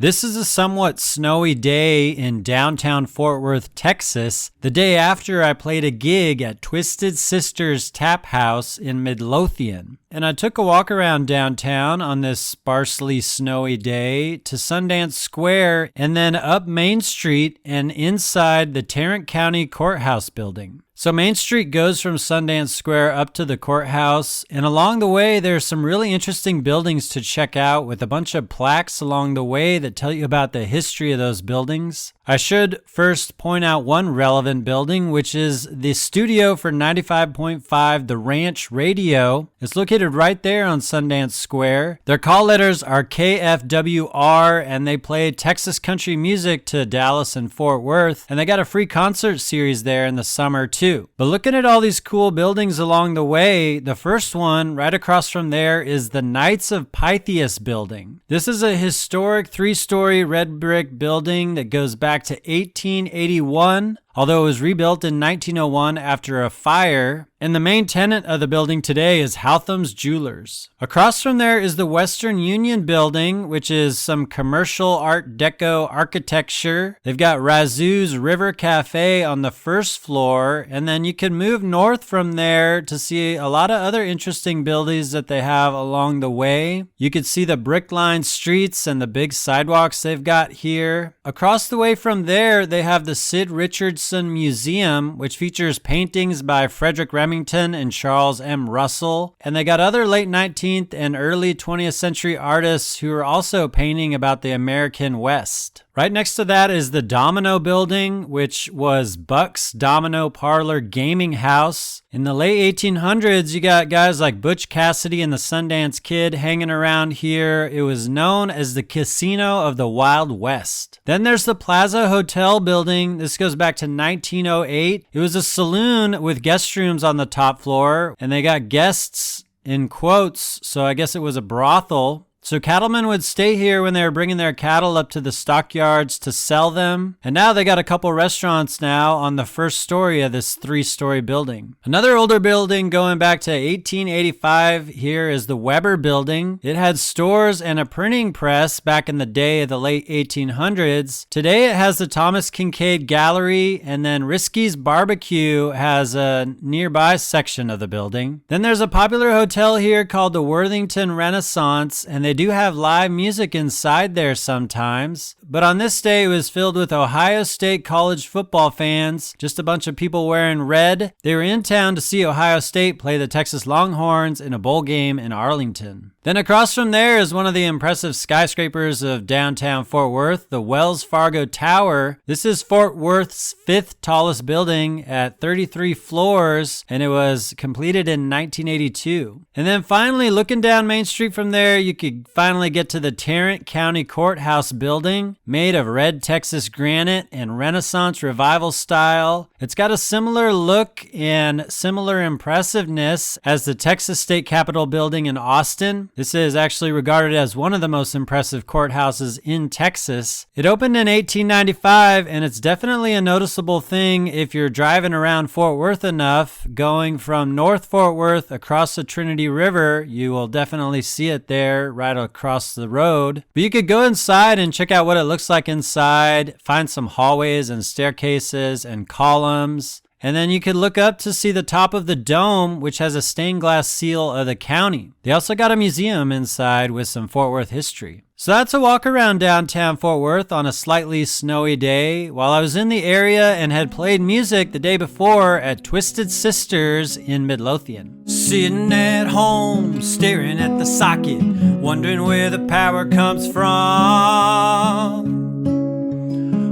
This is a somewhat snowy day in downtown Fort Worth, Texas, the day after I played a gig at Twisted Sisters Tap House in Midlothian. And I took a walk around downtown on this sparsely snowy day to Sundance Square and then up Main Street and inside the Tarrant County Courthouse building. So Main Street goes from Sundance Square up to the courthouse, and along the way there's some really interesting buildings to check out with a bunch of plaques along the way that tell you about the history of those buildings. I should first point out one relevant building, which is the studio for 95.5 The Ranch Radio. It's located right there on Sundance Square. Their call letters are KFWR, and they play Texas country music to Dallas and Fort Worth, and they got a free concert series there in the summer too. But looking at all these cool buildings along the way, the first one right across from there is the Knights of Pythias building. This is a historic 3-story red brick building that goes back to 1881, although it was rebuilt in 1901 after a fire. And the main tenant of the building today is Haltham's Jewelers. Across from there is the Western Union building, which is some commercial Art Deco architecture. They've got Razoo's River Cafe on the first floor, and then you can move north from there to see a lot of other interesting buildings that they have along the way. You could see the brick-lined streets and the big sidewalks they've got here. Across the way from there, they have the Sid Richardson Museum, which features paintings by Frederick Remington and Charles M. Russell. And they got other late 19th and early 20th century artists who are also painting about the American West. Right next to that is the Domino building, which was Buck's Domino Parlor Gaming House. In the late 1800s, you got guys like Butch Cassidy and the Sundance Kid hanging around here. It was known as the Casino of the Wild West. Then there's the Plaza Hotel building. This goes back to 1908. It was a saloon with guest rooms on the top floor, and they got guests in quotes, so I guess it was a brothel. So cattlemen would stay here when they were bringing their cattle up to the stockyards to sell them. And now they got a couple restaurants now on the first story of this 3-story building. Another older building going back to 1885 here is the Weber building. It had stores and a printing press back in the day of the late 1800s. Today it has the Thomas Kincaid Gallery, and then Risky's Barbecue has a nearby section of the building. Then there's a popular hotel here called the Worthington Renaissance, and they do have live music inside there sometimes. But on this day, it was filled with Ohio State college football fans, just a bunch of people wearing red. They were in town to see Ohio State play the Texas Longhorns in a bowl game in Arlington. Then across from there is one of the impressive skyscrapers of downtown Fort Worth, the Wells Fargo Tower. This is Fort Worth's 5th tallest building at 33 floors, and it was completed in 1982. And then finally, looking down Main Street from there, you could finally get to the Tarrant County Courthouse building, made of red Texas granite and Renaissance Revival style. It's got a similar look and similar impressiveness as the Texas State Capitol building in Austin. This is actually regarded as one of the most impressive courthouses in Texas. It opened in 1895, and it's definitely a noticeable thing if you're driving around Fort Worth enough. Going from North Fort Worth across the Trinity River, you will definitely see it there right across the road. But you could go inside and check out what it looks like inside, find some hallways and staircases and columns. And then you could look up to see the top of the dome, which has a stained glass seal of the county. They also got a museum inside with some Fort Worth history. So that's a walk around downtown Fort Worth on a slightly snowy day while I was in the area and had played music the day before at Twisted Sisters in Midlothian. Sitting at home, staring at the socket, wondering where the power comes from.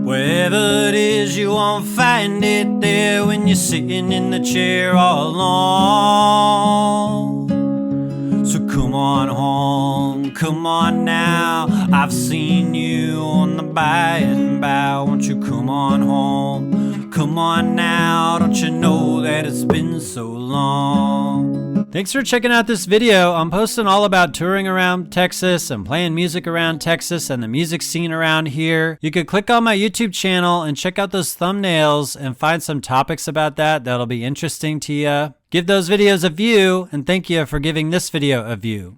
Wherever it is, you won't find it there when you're sitting in the chair all alone. So come on home, come on now, I've seen you on the by and bow. Won't you come on home, come on now, don't you know that it's been so long? Thanks for checking out this video. I'm posting all about touring around Texas and playing music around Texas and the music scene around here. You could click on my YouTube channel and check out those thumbnails and find some topics about that that'll be interesting to you. Give those videos a view, and thank you for giving this video a view.